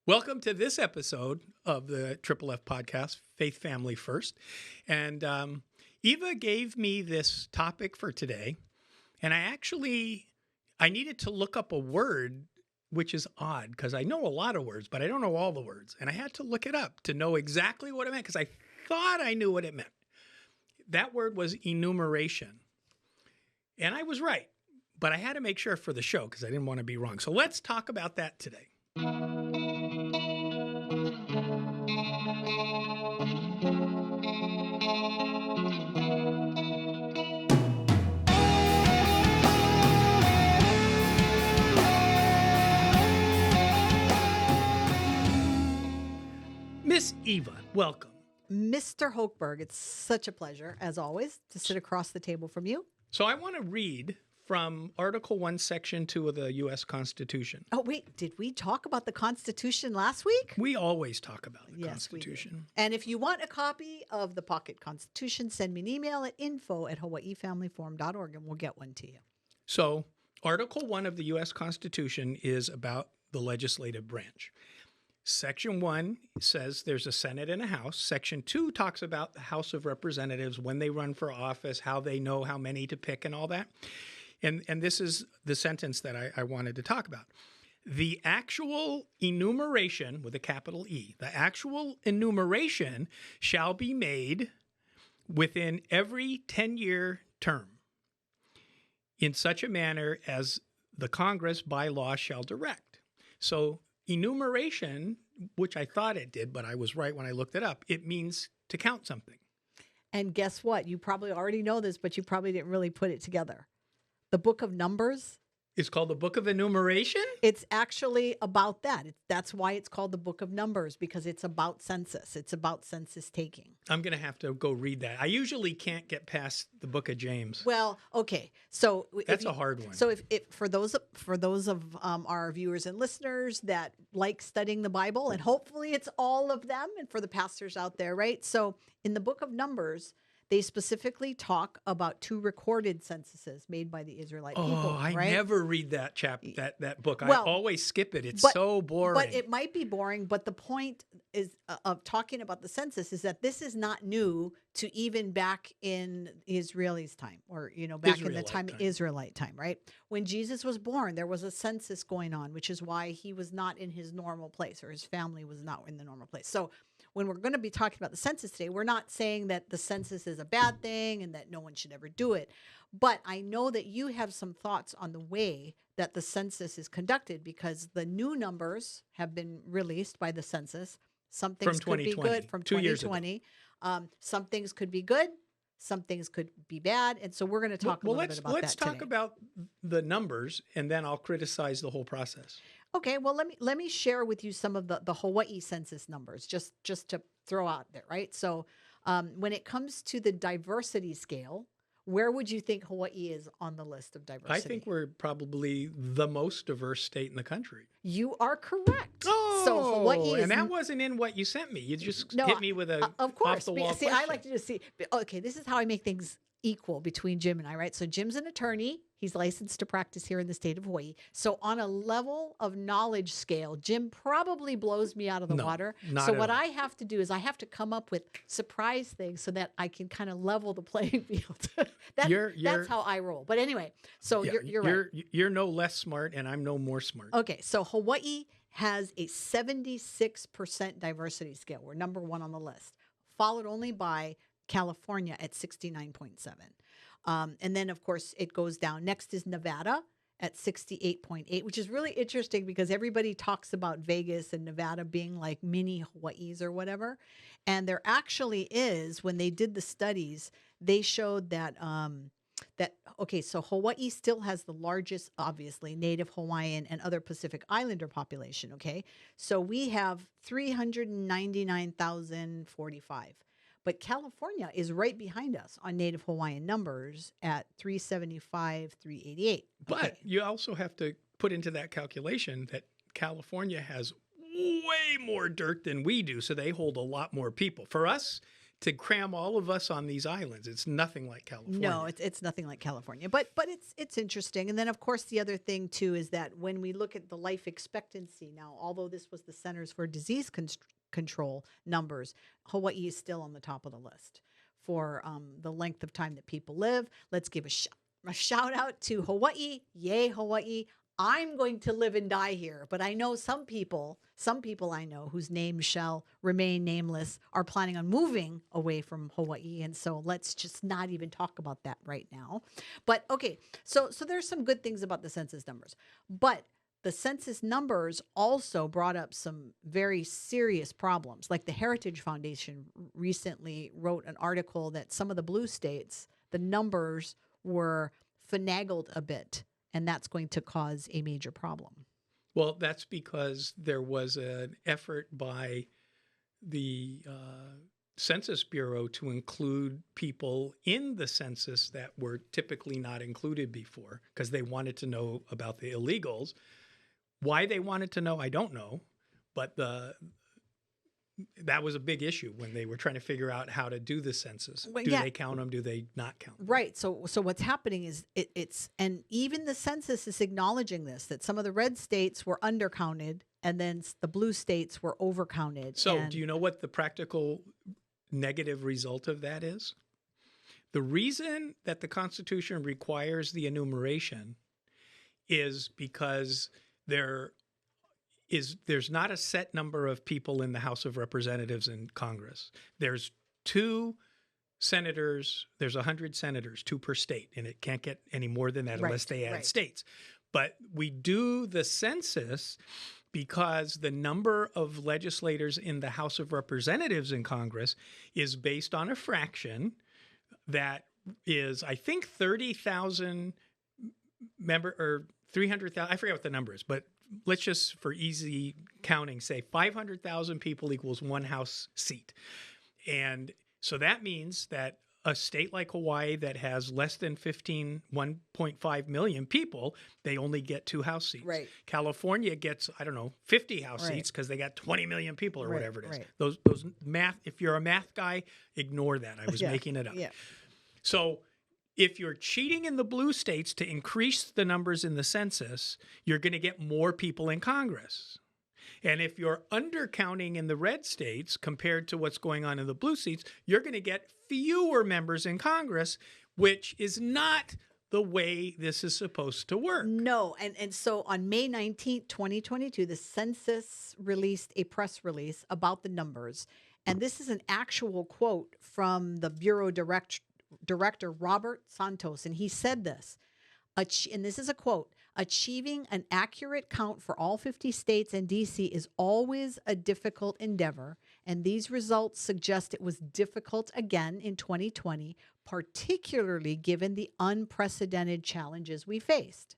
Welcome to this episode of the FFF podcast, Faith Family First. And Eva gave me this topic for today, and I needed to look up a word, which is odd because I know a lot of words, but I don't know all the words. And I had to look it up to know exactly what it meant because I thought I knew what it meant. That word was enumeration. And I was right, but I had to make sure for the show because I didn't want to be wrong. So let's talk about that today. Miss Eva, welcome. Mr. Hochberg, it's such a pleasure, as always, to sit across the table from you. So I want to read from Article 1, Section 2 of the U.S. Constitution. Oh, wait, did we talk about the Constitution last week? We always talk about the Yes, Constitution. we do. And if you want a copy of the Pocket Constitution, send me an email at info@hawaiifamilyforum.org and we'll get one to you. So Article 1 of the U.S. Constitution is about the legislative branch. Section 1 says there's a Senate and a House. Section 2 talks about the House of Representatives, when they run for office, how they know how many to pick and all that. And this is the sentence that I wanted to talk about. The actual enumeration, with a capital E, the actual enumeration shall be made within every 10-year term in such a manner as the Congress by law shall direct. So enumeration, which I thought it did, but I was right when I looked it up, it means to count something. And guess what? You probably already know this, but you probably didn't really put it together. The Book of Numbers. It's called the Book of Enumeration? It's actually about that. That's why it's called the Book of Numbers, because it's about census. It's about census taking. I'm going to have to go read that. I usually can't get past the Book of James. Well, okay. So that's a hard one. So if for those of our viewers and listeners that like studying the Bible, and hopefully it's all of them, and for the pastors out there, right? So in the Book of Numbers, they specifically talk about 2 recorded censuses made by the Israelite people. I right? never read that that book. Well, I always skip it. It's but- so boring. But it might be boring. But the point is of talking about the census is that this is not new to even back in Israelis' time, or back in the Israelite time, right? When Jesus was born, there was a census going on, which is why he was not in his normal place, or his family was not in the normal place. So when we're going to be talking about the census today, we're not saying that the census is a bad thing and that no one should ever do it. But I know that you have some thoughts on the way that the census is conducted, because the new numbers have been released by the census. Some things could be good from 2020. Some things could be good. Some things could be bad. And so we're going to talk a little bit about that today. Let's talk about the numbers, and then I'll criticize the whole process. Okay, well, let me share with you some of the Hawaii census numbers, just to throw out there, right? So when it comes to the diversity scale, where would you think Hawaii is on the list of diversity? I think we're probably the most diverse state in the country. You are correct. Oh, so Hawaii is, and that wasn't in what you sent me. You just no, hit me with a of course. off-the-wall See, question. I like to just see. Okay, this is how I make things equal between Jim and I, right? So Jim's an attorney. He's licensed to practice here in the state of Hawaii. So on a level of knowledge scale, Jim probably blows me out of the water. So what I have to do is I have to come up with surprise things so that I can kind of level the playing field. That's how I roll. But anyway, so you're right. You're no less smart, and I'm no more smart. Okay, so Hawaii has a 76% diversity scale. We're number 1 on the list, followed only by California at 69.7. And then, of course, it goes down. Next is Nevada at 68.8, which is really interesting because everybody talks about Vegas and Nevada being like mini Hawaii's or whatever. And there actually is, when they did the studies, they showed that, so Hawaii still has the largest, obviously, Native Hawaiian and other Pacific Islander population, okay? So we have 399,045. But California is right behind us on Native Hawaiian numbers at 375, 388. But you also have to put into that calculation that California has way more dirt than we do, so they hold a lot more people. For us to cram all of us on these islands. It's nothing like California. No, it's nothing like California, but it's interesting. And then of course the other thing too is that when we look at the life expectancy now, although this was the Centers for Disease Control numbers, Hawaii is still on the top of the list for the length of time that people live. Let's give a shout out to Hawaii. Yay, Hawaii. I'm going to live and die here, but I know some people I know whose names shall remain nameless are planning on moving away from Hawaii. And so let's just not even talk about that right now. But okay, so there's some good things about the census numbers, but the census numbers also brought up some very serious problems. Like the Heritage Foundation recently wrote an article that some of the blue states, the numbers were finagled a bit, and that's going to cause a major problem. Well, that's because there was an effort by the Census Bureau to include people in the census that were typically not included before because they wanted to know about the illegals. Why they wanted to know, I don't know, but that was a big issue when they were trying to figure out how to do the census. Well, do yeah. they count them? Do they not count them? Right. So what's happening is it's and even the census is acknowledging this, that some of the red states were undercounted and then the blue states were overcounted. So do you know what the practical negative result of that is? The reason that the Constitution requires the enumeration is because there's not a set number of people in the House of Representatives and Congress. There's 2 senators, there's 100 senators, 2 per state, and it can't get any more than that unless they add states. But we do the census because the number of legislators in the House of Representatives and Congress is based on a fraction that is, I think, 30,000 or 300,000. I forget what the number is, but let's just, for easy counting, say 500,000 people equals 1 House seat. And so that means that a state like Hawaii that has less than 1.5 million people, they only get 2 House seats. Right. California gets, 50 House seats because they got 20 million people or whatever it is. Right. Those math, if you're a math guy, ignore that. I was making it up. Yeah. So if you're cheating in the blue states to increase the numbers in the census, you're going to get more people in Congress. And if you're undercounting in the red states compared to what's going on in the blue states, you're going to get fewer members in Congress, which is not the way this is supposed to work. No. And so on May 19th, 2022, the census released a press release about the numbers. And this is an actual quote from the Bureau Director Robert Santos, and he said this, and this is a quote, "Achieving an accurate count for all 50 states and D.C. is always a difficult endeavor, and these results suggest it was difficult again in 2020, particularly given the unprecedented challenges we faced.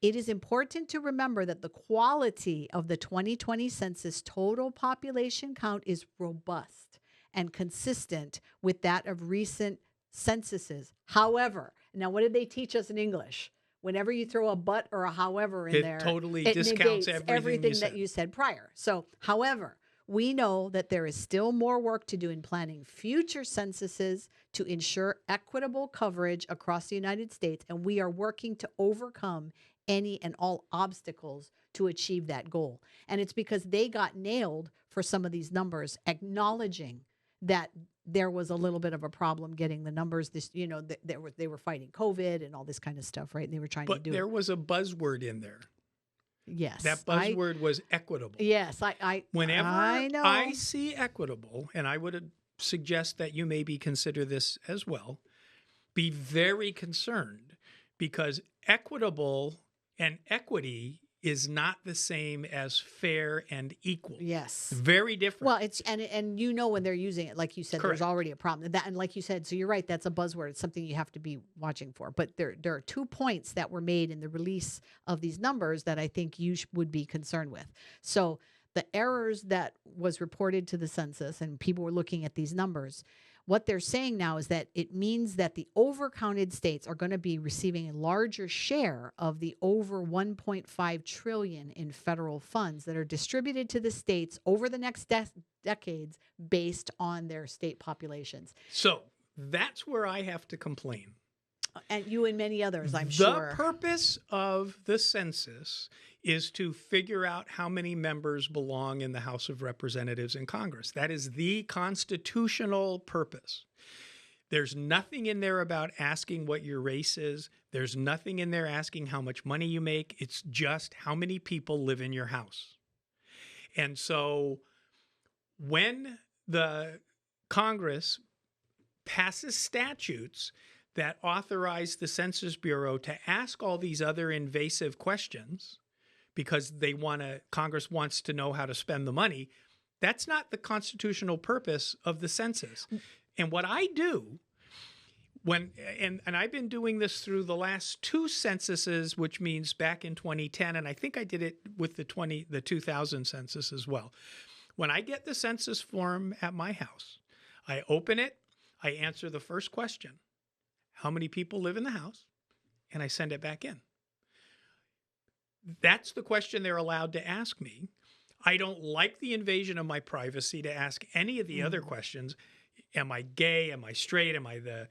It is important to remember that the quality of the 2020 census total population count is robust and consistent with that of recent censuses. However," now what did they teach us in English? Whenever you throw a but or a however in there, totally it discounts negates everything that you said prior. So, however, we know that there is still more work to do in planning future censuses to ensure equitable coverage across the United States, and we are working to overcome any and all obstacles to achieve that goal. And it's because they got nailed for some of these numbers, acknowledging that there was a little bit of a problem getting the numbers. They were fighting COVID and all this kind of stuff, right? And they were trying to do it. But there was a buzzword in there. Yes. That buzzword was equitable. Yes. Whenever I know. I see equitable, and I would suggest that you maybe consider this as well, be very concerned, because equitable and equity is not the same as fair and equal. Yes. Very different. Well, it's and when they're using it, like you said, Correct. There's already a problem. And like you said, so you're right, that's a buzzword. It's something you have to be watching for. But there are 2 points that were made in the release of these numbers that I think you would be concerned with. So the errors that was reported to the census, and people were looking at these numbers, what they're saying now is that it means that the overcounted states are going to be receiving a larger share of the over 1.5 trillion in federal funds that are distributed to the states over the next decades based on their state populations. So that's where I have to complain. And you and many others, I'm sure. The purpose of the census is to figure out how many members belong in the House of Representatives and Congress. That is the constitutional purpose. There's nothing in there about asking what your race is. There's nothing in there asking how much money you make. It's just how many people live in your house. And so when the Congress passes statutes that authorize the Census Bureau to ask all these other invasive questions because Congress wants to know how to spend the money, that's not the constitutional purpose of the census. And what I do and I've been doing this through the last two censuses, which means back in 2010, and I think I did it with the 2000 census as well. When I get the census form at my house, I open it, I answer the first question. How many people live in the house? And I send it back in. That's the question they're allowed to ask me. I don't like the invasion of my privacy to ask any of the other questions. Am I gay? Am I straight? Am I the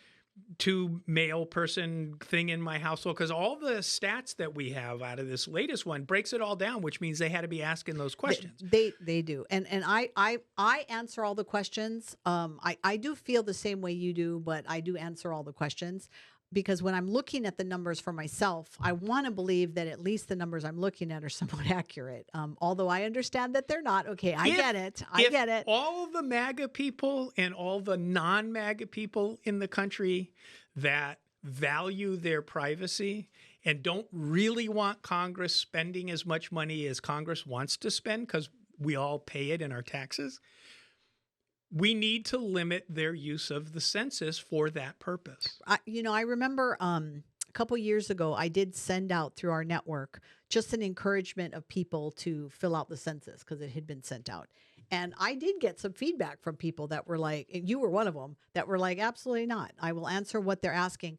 two male person thing in my household? Because all the stats that we have out of this latest one breaks it all down, which means they had to be asking those questions. They do. And I answer all the questions. I do feel the same way you do, but I do answer all the questions. Because when I'm looking at the numbers for myself, I want to believe that at least the numbers I'm looking at are somewhat accurate. Although I understand that they're not. Okay, I get it. I get it. All of the MAGA people and all the non-MAGA people in the country that value their privacy and don't really want Congress spending as much money as Congress wants to spend because we all pay it in our taxes, we need to limit their use of the census for that purpose. I remember a couple years ago, I did send out through our network just an encouragement of people to fill out the census because it had been sent out. And I did get some feedback from people that were like, and you were one of them, that were like, absolutely not. I will answer what they're asking.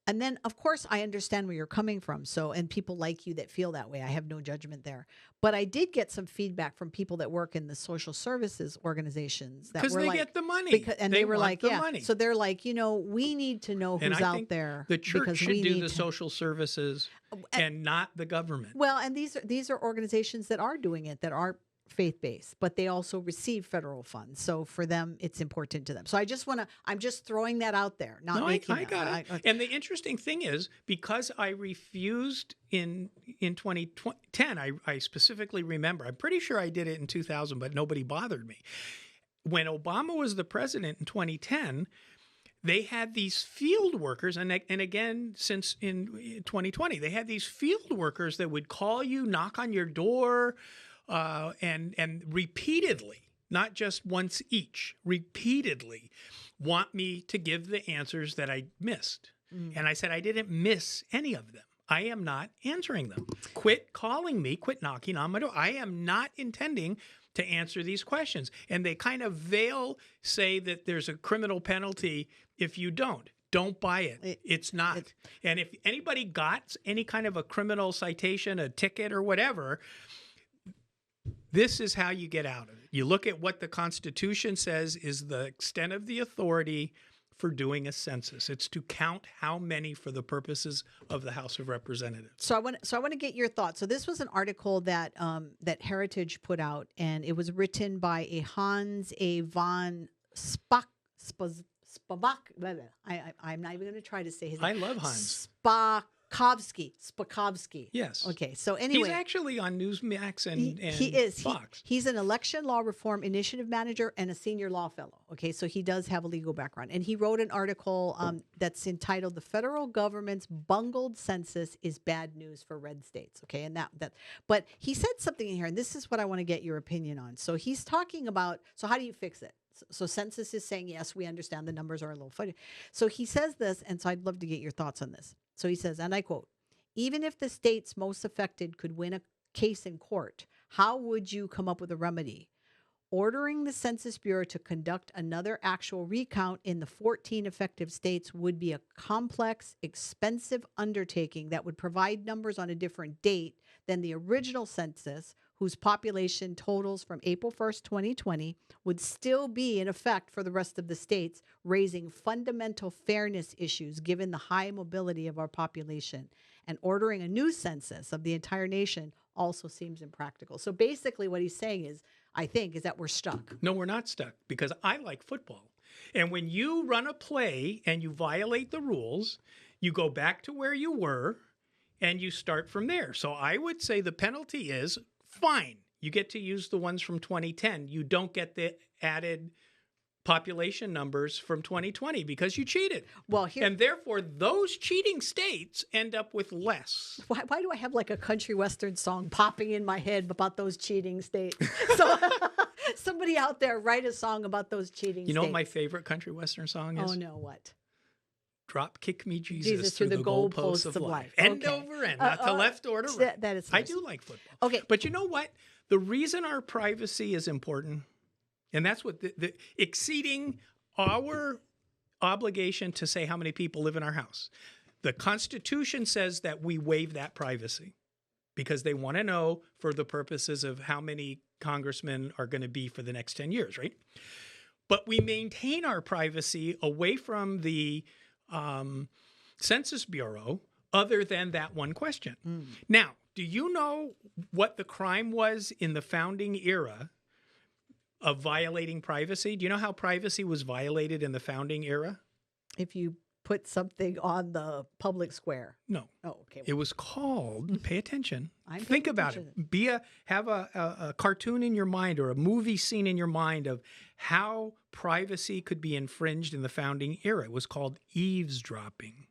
And then, of course, I understand where you're coming from. So, and people like you that feel that way. I have no judgment there. But I did get some feedback from people that work in the social services organizations that were they like, get the money. And they were like, yeah. Money. So they're like, we need to know who's out there. The church should do the social services and not the government. Well, and these are organizations that are doing it, that are faith-based, but they also receive federal funds. So for them, it's important to them. So I'm just throwing that out there. I got it. And the interesting thing is, because I refused in 2010, I specifically remember, I'm pretty sure I did it in 2000, but nobody bothered me. When Obama was the president in 2010, they had these field workers, and again, since in 2020, they had these field workers that would call you, knock on your door, and repeatedly, not just once each, repeatedly want me to give the answers that I missed. And I said, I didn't miss any of them. I am not answering them. Quit calling me, quit knocking on my door. I am not intending to answer these questions. And they kind of say that there's a criminal penalty if you don't. Don't buy it. It's not. And if anybody got any kind of a criminal citation, a ticket or whatever, this is how you get out of it. You look at what the Constitution says is the extent of the authority for doing a census. It's to count how many for the purposes of the House of Representatives. So I want to get your thoughts. So this was an article that that Heritage put out, and it was written by a Hans A. von Spabak. I'm not even going to try to say his name. I love Hans. Spakovsky. Yes. Okay. So anyway, he's actually on Newsmax and he is. Fox. He's an election law reform initiative manager and a senior law fellow. Okay. So he does have a legal background, and he wrote an article that's entitled "The Federal Government's Bungled Census is Bad News for Red States." Okay. And but he said something in here, and this is what I want to get your opinion on. So he's talking about, so how do you fix it? So Census is saying, yes, we understand the numbers are a little funny. So he says this, and so I'd love to get your thoughts on this. So he says, and I quote, "Even if the states most affected could win a case in court, how would you come up with a remedy? Ordering the Census Bureau to conduct another actual recount in the 14 effective states would be a complex, expensive undertaking that would provide numbers on a different date than the original census, whose population totals from April 1st, 2020, would still be in effect for the rest of the states, raising fundamental fairness issues given the high mobility of our population. And ordering a new census of the entire nation also seems impractical. So basically what he's saying is, I think, is that we're stuck. No, we're not stuck, because I like football. And when you run a play and you violate the rules, you go back to where you were and you start from there. So I would say the penalty is fine. You get to use the ones from 2010. You don't get the added population numbers from 2020 because you cheated. Well, and therefore those cheating states end up with less. Why do I have like a country western song popping in my head about those cheating states? So somebody out there write a song about those cheating states. You know what my favorite country western song is? Oh no, what? Drop kick me Jesus through the goalposts of life. Okay. End over end, not to left or to right. That is nice. I do like football. Okay. But you know what? The reason our privacy is important, and that's what the exceeding our obligation to say how many people live in our house. The Constitution says that we waive that privacy because they want to know for the purposes of how many congressmen are going to be for the next 10 years, right? But we maintain our privacy away from the Census Bureau other than that one question. Now, do you know what the crime was in the founding era of violating privacy? Do you know how privacy was violated in the founding era? If you put something on the public square. No. Oh, okay. It was called, pay attention, Think about it. Have a cartoon in your mind or a movie scene in your mind of how privacy could be infringed in the founding era. It was called eavesdropping,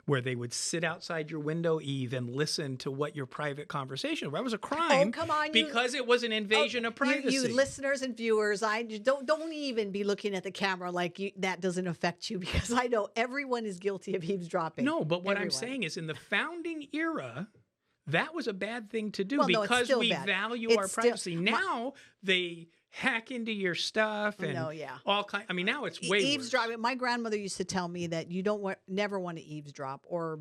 where they would sit outside your window, Eve, and listen to what your private conversation was. That was a crime. Oh, come on, because it was an invasion of privacy. You listeners and viewers, I don't even be looking at the camera like that doesn't affect you, because I know everyone is guilty of eavesdropping. No, but what I'm saying is in the founding era, that was a bad thing to do because we value our privacy. Now they hack into your stuff and all kind. I mean, now it's way eavesdropping. worse. My grandmother used to tell me that you never want to eavesdrop or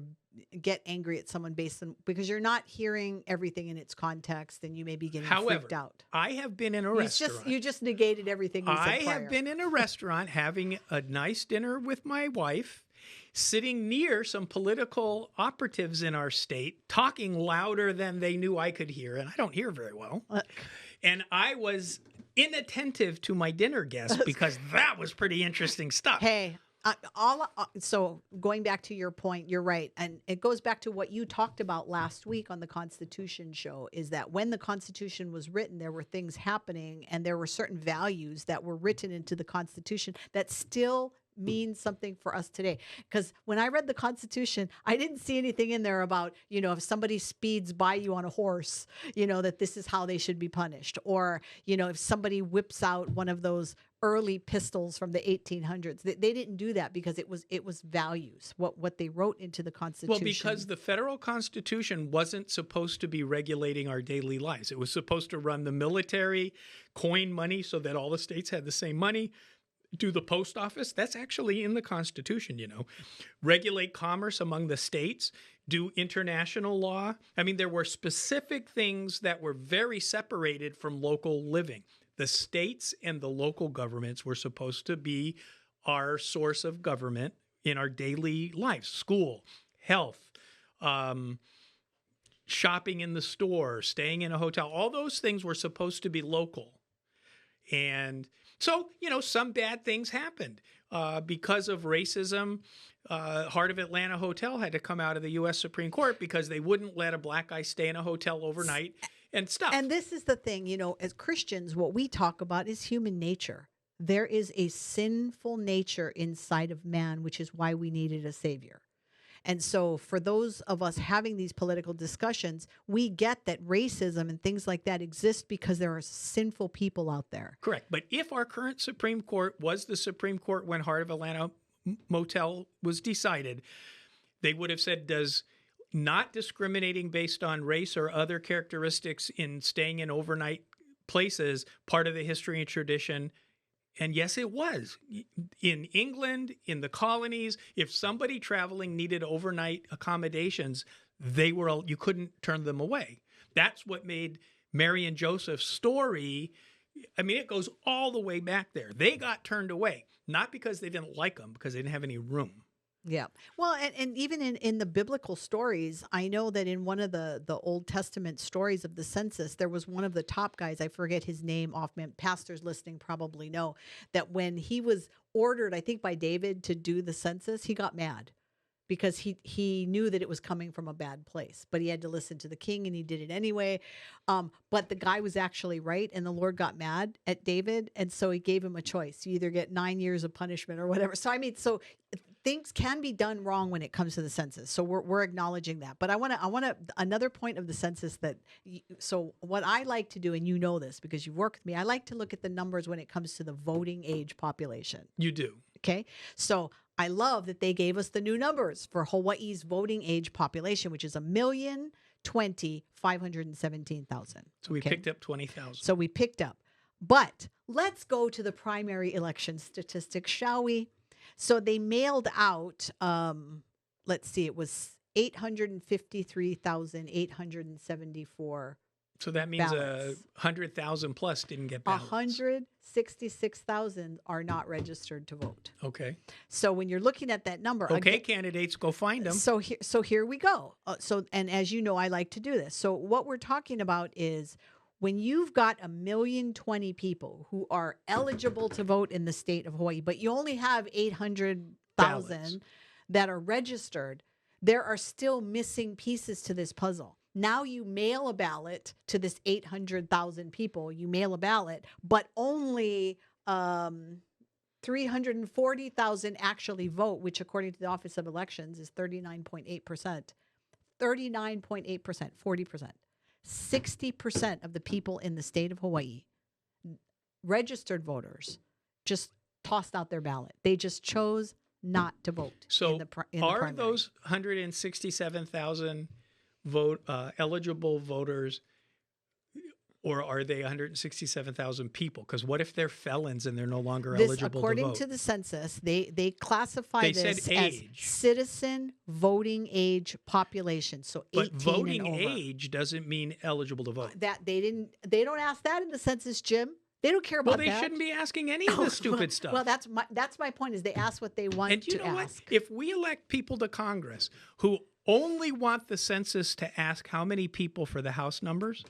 get angry at someone because you're not hearing everything in its context, and you may be getting freaked out. I have been in a restaurant. You just negated everything you said prior. I have been in a restaurant having a nice dinner with my wife, sitting near some political operatives in our state, talking louder than they knew I could hear, and I don't hear very well. And I was inattentive to my dinner guests because that was pretty interesting stuff. Hey, so going back to your point, you're right. And it goes back to what you talked about last week on the Constitution show, is that when the Constitution was written, there were things happening and there were certain values that were written into the Constitution that still means something for us today. Because when I read the Constitution, I didn't see anything in there about, if somebody speeds by you on a horse, that this is how they should be punished. Or, if somebody whips out one of those early pistols from the 1800s, they didn't do that because it was values, what they wrote into the Constitution. Well, because the federal Constitution wasn't supposed to be regulating our daily lives. It was supposed to run the military, coin money so that all the states had the same money, do the post office. That's actually in the Constitution, regulate commerce among the states, do international law. I mean, there were specific things that were very separated from local living. The states and the local governments were supposed to be our source of government in our daily lives, school, health, shopping in the store, staying in a hotel. All those things were supposed to be local. And so, some bad things happened because of racism. Heart of Atlanta Hotel had to come out of the U.S. Supreme Court because they wouldn't let a black guy stay in a hotel overnight and stuff. And this is the thing, as Christians, what we talk about is human nature. There is a sinful nature inside of man, which is why we needed a savior. And so for those of us having these political discussions, we get that racism and things like that exist because there are sinful people out there. Correct. But if our current Supreme Court was the Supreme Court when Heart of Atlanta Motel was decided, they would have said, does not discriminating based on race or other characteristics in staying in overnight places part of the history and tradition. And yes, it was. In England, in the colonies, if somebody traveling needed overnight accommodations, you couldn't turn them away. That's what made Mary and Joseph's story, I mean, it goes all the way back there. They got turned away, not because they didn't like them, because they didn't have any room. Yeah. Well, and even in the biblical stories, I know that in one of the Old Testament stories of the census, there was one of the top guys, I forget his name offhand, pastors listening probably know, that when he was ordered, I think by David, to do the census, he got mad because he knew that it was coming from a bad place, but he had to listen to the king and he did it anyway. But the guy was actually right, and the Lord got mad at David, and so he gave him a choice. You either get 9 years of punishment or whatever. So I mean, things can be done wrong when it comes to the census. So we're acknowledging that. But I want to another point of the census so what I like to do, and you know this because you've worked with me, I like to look at the numbers when it comes to the voting age population. You do. Okay. So I love that they gave us the new numbers for Hawaii's voting age population, which is 1,020,517,000. So we picked up 20,000. So we picked up. But let's go to the primary election statistics, shall we? So they mailed out, let's see, it was 853,874. So that means ballots. 100,000 plus didn't get ballots. 166,000 are not registered to vote. Okay. So when you're looking at that number, okay, candidates, go find them. So here we go. And as you know, I like to do this. So what we're talking about is when you've got 1,020,000 people who are eligible to vote in the state of Hawaii, but you only have 800,000 that are registered, there are still missing pieces to this puzzle. Now you mail a ballot to this 800,000 people. You mail a ballot, but only 340,000 actually vote, which according to the Office of Elections is 39.8%. 39.8%, 40%. 60% of the people in the state of Hawaii, registered voters, just tossed out their ballot. They just chose not to vote. So in the are primary. those 167,000 eligible voters, or are they 167,000 people? Because what if they're felons and they're no longer eligible to vote? According to the census, they classify this as citizen voting age population. So 18 but voting and over. age doesn't mean eligible to vote. They don't ask that in the census, Jim. They don't care about that. Well, they shouldn't be asking any of this stupid stuff. Well, that's my point. Is they ask what they want to ask. And you know what? If we elect people to Congress who only want the census to ask how many people for the House numbers,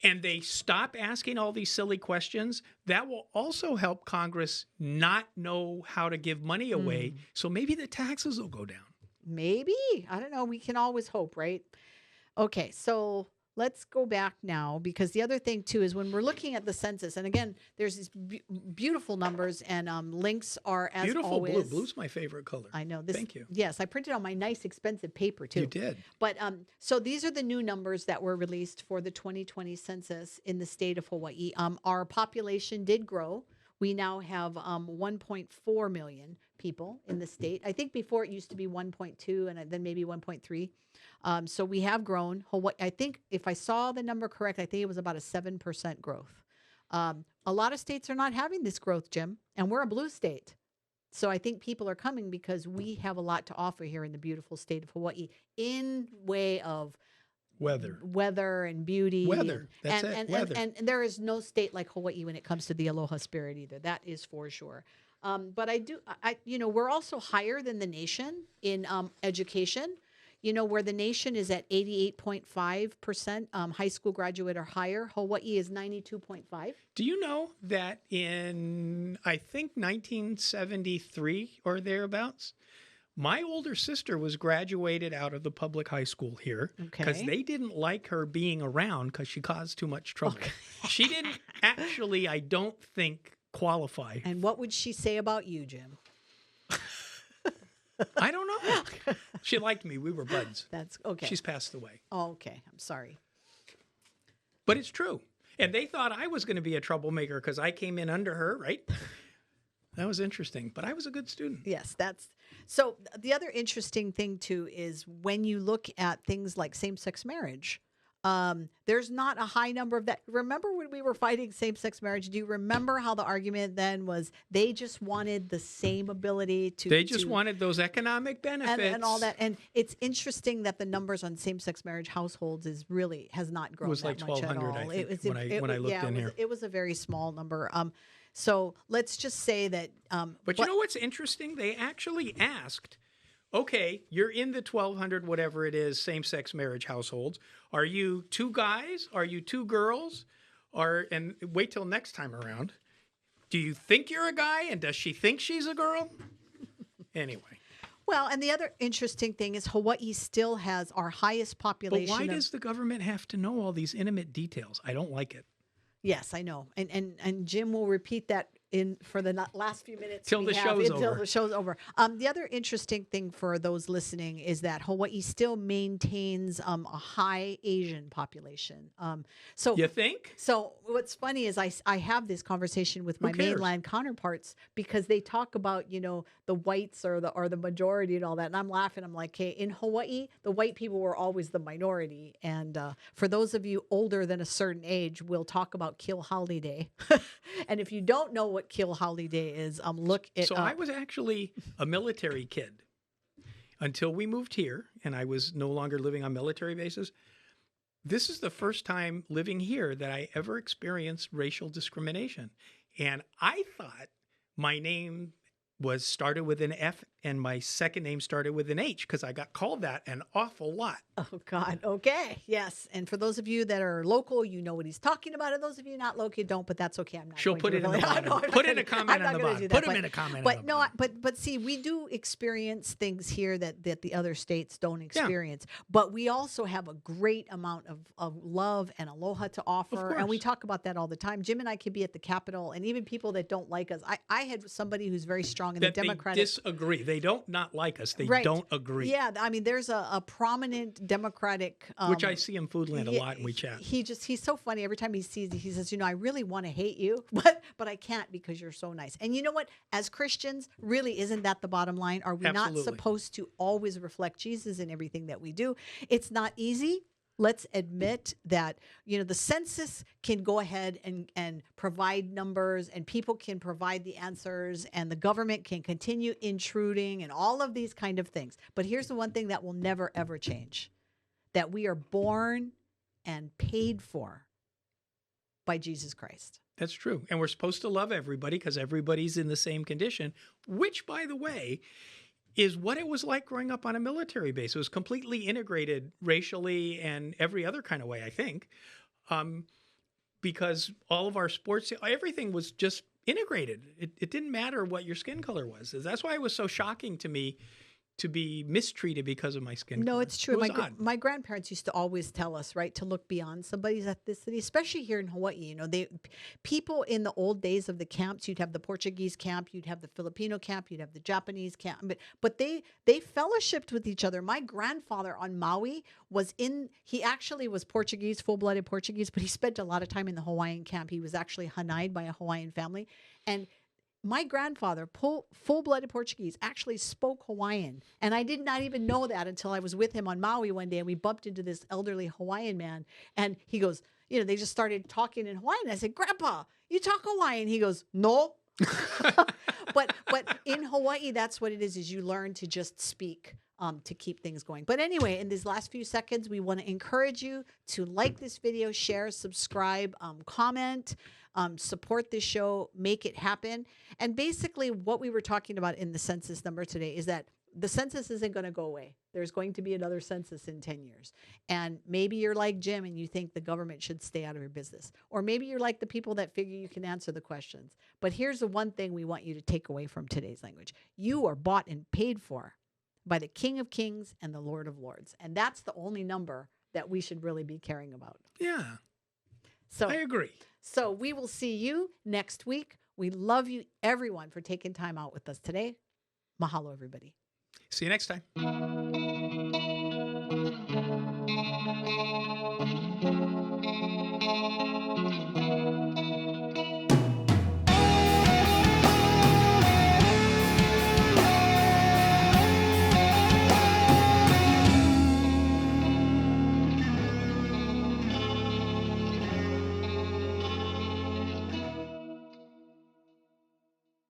and they stop asking all these silly questions, that will also help Congress not know how to give money away. So maybe the taxes will go down. Maybe. I don't know. We can always hope, right? Okay, so let's go back now, because the other thing too is when we're looking at the census, and again, there's these beautiful numbers, and links are as beautiful always. Blue. Blue's my favorite color. I know this. Thank you. Yes, I printed on my nice expensive paper too. You did. But so these are the new numbers that were released for the 2020 census in the state of Hawaii. Our population did grow. We now have 1.4 million people in the state. I think before it used to be 1.2 and then maybe 1.3. So we have grown. Hawaii, I think if I saw the number correct, I think it was about a 7% growth. A lot of states are not having this growth, Jim, and we're a blue state. So I think people are coming because we have a lot to offer here in the beautiful state of Hawaii in way of weather and beauty. Weather. That's it. Weather. And there is no state like Hawaii when it comes to the aloha spirit either. That is for sure. But we're also higher than the nation in education. You know, where the nation is at 88.5% high school graduate or higher, Hawaii is 92.5. Do you know that in, I think, 1973 or thereabouts, my older sister was graduated out of the public high school here because they didn't like her being around because she caused too much trouble. Okay. She didn't actually, I don't think, qualify. And what would she say about you, Jim? I don't know. She liked me. We were buds. That's okay. She's passed away. Oh, okay. I'm sorry. But it's true. And they thought I was going to be a troublemaker because I came in under her, right? That was interesting. But I was a good student. Yes, so the other interesting thing too is when you look at things like same-sex marriage, There's not a high number of that. Remember when we were fighting same-sex marriage? Do you remember how the argument then was they just wanted the same ability to... They just wanted those economic benefits. And all that. And it's interesting that the numbers on same-sex marriage households has not grown that much at all. I think, when I looked in here. It was a very small number. So let's just say that... But you know what's interesting? They actually asked... Okay, you're in the 1,200, whatever it is, same-sex marriage households. Are you 2 guys? Are you 2 girls? And wait till next time around. Do you think you're a guy? And does she think she's a girl? Anyway. Well, and the other interesting thing is Hawaii still has our highest population. But why does the government have to know all these intimate details? I don't like it. Yes, I know. And Jim will repeat that for the last few minutes until the show's over. The other interesting thing for those listening is that Hawaii still maintains a high Asian population. So you think? So what's funny is I have this conversation with my mainland counterparts because they talk about, the whites or the majority and all that, and I'm laughing. I'm like, hey, in Hawaii, the white people were always the minority. And for those of you older than a certain age, we'll talk about Kill Holiday. And if you don't know what Kill Holiday is, look it up. So I was actually a military kid until we moved here, and I was no longer living on military bases. This is the first time living here that I ever experienced racial discrimination. And I thought my name was started with an F and my second name started with an H because I got called that an awful lot. Oh, God. Okay. Yes. And for those of you that are local, you know what he's talking about. And those of you not local, you don't, but that's okay. I'm not She'll put it in the bottom. Put in a comment on the bottom. Put him in a comment on the bottom. But see, we do experience things here that the other states don't experience. Yeah. But we also have a great amount of love and aloha to offer. And we talk about that all the time. Jim and I could be at the Capitol, and even people that don't like us. I had somebody who's very strong in the Democratic. They disagree. They don't not like us. They don't agree. Yeah. I mean, there's a prominent Democratic. Which I see in Foodland a lot, and we chat. He's so funny. Every time he sees it, he says, I really want to hate you, but I can't because you're so nice. And you know what? As Christians, really, isn't that the bottom line? Are we not supposed to always reflect Jesus in everything that we do? It's not easy. Let's admit that, the census can go ahead and provide numbers, and people can provide the answers, and the government can continue intruding and all of these kind of things. But here's the one thing that will never, ever change, that we are born and paid for by Jesus Christ. That's true. And we're supposed to love everybody because everybody's in the same condition, which, by the way, is what it was like growing up on a military base. It was completely integrated racially and every other kind of way, I think, because all of our sports, everything was just integrated. It didn't matter what your skin color was. That's why it was so shocking to me to be mistreated because of my skin color. No, it's true. My grandparents used to always tell us, right, to look beyond somebody's ethnicity, especially here in Hawaii. People in the old days of the camps, you'd have the Portuguese camp, you'd have the Filipino camp, you'd have the Japanese camp, but they fellowshipped with each other. My grandfather on Maui he actually was Portuguese, full-blooded Portuguese, but he spent a lot of time in the Hawaiian camp. He was actually hanai'd by a Hawaiian family, and my grandfather, full-blooded Portuguese, actually spoke Hawaiian. And I did not even know that until I was with him on Maui one day, and we bumped into this elderly Hawaiian man. And he goes, they just started talking in Hawaiian. I said, Grandpa, you talk Hawaiian? He goes, no. But in Hawaii, that's what it is you learn to just speak to keep things going. But anyway, in these last few seconds, we want to encourage you to like this video, share, subscribe, comment, support this show, make it happen. And basically what we were talking about in the census number today is that the census isn't going to go away. There's going to be another census in 10 years. And maybe you're like Jim and you think the government should stay out of your business. Or maybe you're like the people that figure you can answer the questions. But here's the one thing we want you to take away from today's language. You are bought and paid for by the King of Kings and the Lord of Lords. And that's the only number that we should really be caring about. Yeah. So I agree. So we will see you next week. We love you, everyone, for taking time out with us today. Mahalo, everybody. See you next time.